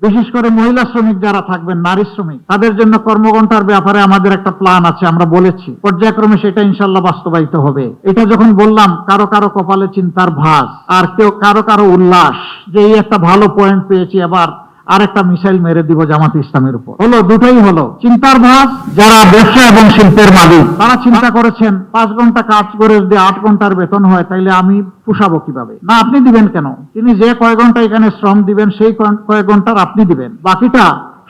বিশেষ করে মহিলা শ্রমিক যারা থাকবেন, নারী শ্রমিক, তাদের জন্য কর্মঘণ্টার ব্যাপারে আমাদের একটা প্ল্যান আছে, আমরা বলেছি পর্যায়ক্রমে সেটা ইনশাল্লাহ বাস্তবায়িত হবে। এটা যখন বললাম, কারো কারো কপালে চিন্তার ভাঁজ, আর কেউ কারো কারো উল্লাস যে এই একটা ভালো পয়েন্ট পেয়েছি, এবার আর একটা মিসাইল মেরে দিব জামাত ইসলামের উপর। হলো, দুটোই হলো। চিন্তার ভাঁজ, যারা ব্যবসা এবং শিল্পের মালিক তারা চিন্তা করেছেন 5 ঘন্টা কাজ করে যদি 8 ঘন্টার বেতন হয়, তাইলে আমি পোষাবো কিভাবে? না, আপনি দিবেন কেন? তিনি যে কয় ঘন্টা এখানে শ্রম দিবেন সেই কয় ঘন্টার আপনি দিবেন, বাকিটা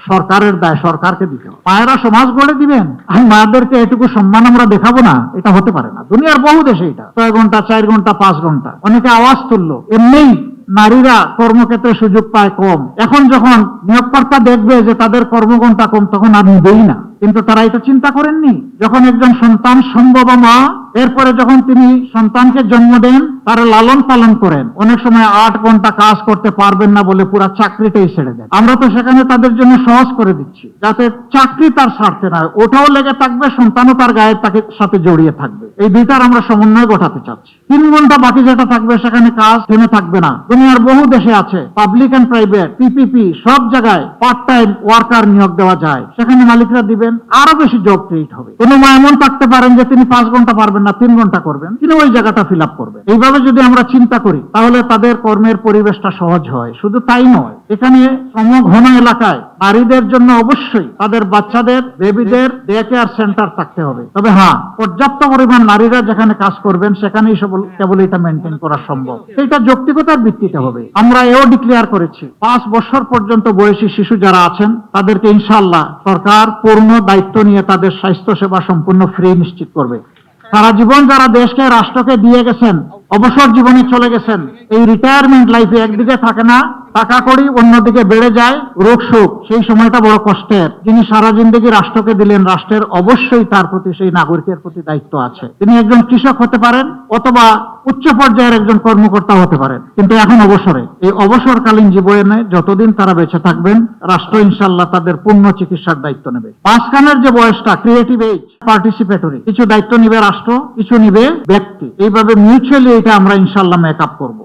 সরকারের দায়, সরকারকে দিতে হবে। মায়েরা সমাজ গড়ে দিবেন আর মায়েদেরকে এটুকু সম্মান আমরা দেখাবো না, এটা হতে পারে না। দুনিয়ার বহু দেশে এটা 6 ঘন্টা, 4 ঘন্টা, 5 ঘন্টা। অনেকে আওয়াজ তুললো, এমনি নারীরা কর্মক্ষেত্রে সুযোগ পায় কম। এখন যখন নিয়োগকর্তা দেখবে যে তাদের কর্মঘণ্টা কম, তখন আর নিবেই না। কিন্তু তারা এটা চিন্তা করেননি। যখন একজন সন্তান সম্ভবা মা, এরপরে যখন তিনি সন্তানকে জন্ম দেন, তারা লালন পালন করেন, অনেক সময় 8 ঘন্টা কাজ করতে পারবেন না বলে পুরো চাকরিটাই ছেড়ে দেন। আমরা তো সেখানে তাদের জন্য সহজ করে দিচ্ছি, যাতে চাকরি তার স্বার্থে নয়, ওটাও লেগে থাকবে, সন্তানও তার গায়ের তাকে সাথে জড়িয়ে থাকবে। এই দুইটার আমরা সমন্বয় ঘটাতে চাচ্ছি। 3 ঘন্টা বাকি যেটা থাকবে, সেখানে কাজ থেমে থাকবে না। দুনিয়ার বহু দেশে আছে, পাবলিক এন্ড প্রাইভেট, পিপিপি, সব জায়গায় পার্ট টাইম ওয়ার্কার নিয়োগ দেওয়া যায়। সেখানে মালিকরা দিবেন, আরো বেশি জব ক্রিয়েট হবে। কোনো মা এমন থাকতে পারেন যে তিনি 5 ঘন্টা পারবেন না, 3 ঘন্টা করবেন, তিনি ওই জায়গাটা ফিল আপ করবেন। এইভাবে যদি আমরা চিন্তা করি, তাহলে তাদের কর্মের পরিবেশটা সহজ হয়। শুধু তাই নয়, এখানে শ্রমঘন এলাকায় নারীদের জন্য অবশ্যই তাদের বাচ্চাদের, বেবিদের ডে কেয়ার সেন্টার থাকতে হবে। তবে হ্যাঁ, পর্যাপ্ত পরিমাণ নারীরা যেখানে কাজ করবেন, সেখানেই কেবল এটা মেনটেন করা সম্ভব। সেটা যৌক্তিকতার ভিত্তিতে হবে। আমরা এও ডিক্লেয়ার করেছি, 5 বছর পর্যন্ত বয়সী শিশু যারা আছেন, তাদেরকে ইনশাআল্লাহ সরকার পূর্ণ দায়িত্ব নিয়ে তাদের স্বাস্থ্য সেবা সম্পূর্ণ ফ্রি নিশ্চিত করবে। সারা জীবন যারা দেশকে, রাষ্ট্রকে দিয়ে গেছেন, অবসর জীবনে চলে গেছেন, এই রিটায়ারমেন্ট লাইফে একদিকে থাকে না টাকা করি, অন্যদিকে বেড়ে যায় রোগ শোক, সেই সময়টা বড় কষ্টের। যিনি সারা জিন্দগি রাষ্ট্রকে দিলেন, রাষ্ট্রের অবশ্যই তার প্রতি, সেই নাগরিকের প্রতি দায়িত্ব আছে। তিনি একজন কৃষক হতে পারেন অথবা উচ্চ পর্যায়ের একজন কর্মকর্তা হতে পারেন, কিন্তু এখন অবসরে, এই অবসরকালীন জীবনে যতদিন তারা বেঁচে থাকবেন, রাষ্ট্র ইনশাআল্লাহ তাদের পূর্ণ চিকিৎসার দায়িত্ব নেবে। মাঝখানের যে বয়সটা, ক্রিয়েটিভ এজ, পার্টিসিপেটরি, কিছু দায়িত্ব নিবে রাষ্ট্র, কিছু নিবে ব্যক্তি। এইভাবে মিউচুয়ালি এটা আমরা ইনশাআল্লাহ মেকআপ করবো।